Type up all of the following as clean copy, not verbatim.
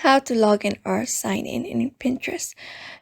How to log in or sign in Pinterest.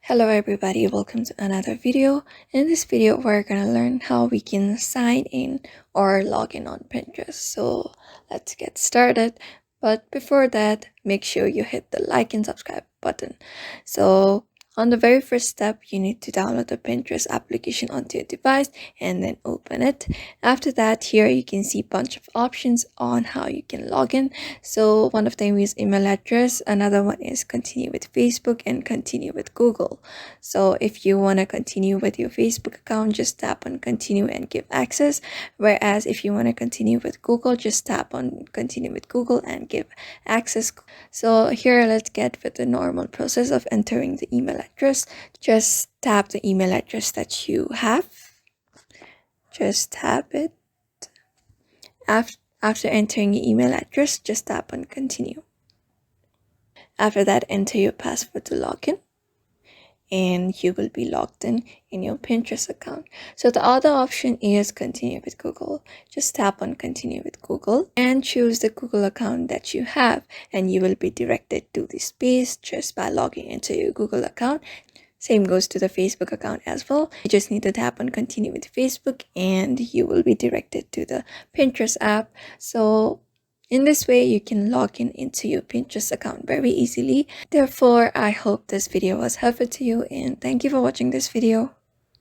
Hello everybody, welcome to another video. In this video we're gonna learn how we can sign in or log in on Pinterest. So let's get started, but before that make sure you hit the like and subscribe button. So on the very first step, you need to download the Pinterest application onto your device and then open it. After that, here you can see a bunch of options on how you can log in. So one of them is email address, another one is continue with Facebook and continue with Google. So if you want to continue with your Facebook account, just tap on continue and give access. Whereas if you want to continue with Google, just tap on continue with Google and give access. So here let's get with the normal process of entering the email address. Just tap the email address that you have. Just tap it. After entering your email address, just tap on continue. After that, enter your password to log in and you will be logged in your Pinterest account. So the other option is continue with Google. Just tap on continue with Google and choose the Google account that you have, and you will be directed to this page just by logging into your Google account. Same goes to the Facebook account as well. You just need to tap on continue with Facebook and you will be directed to the Pinterest app. So in this way, you can log in into your Pinterest account very easily. Therefore, I hope this video was helpful to you and thank you for watching this video.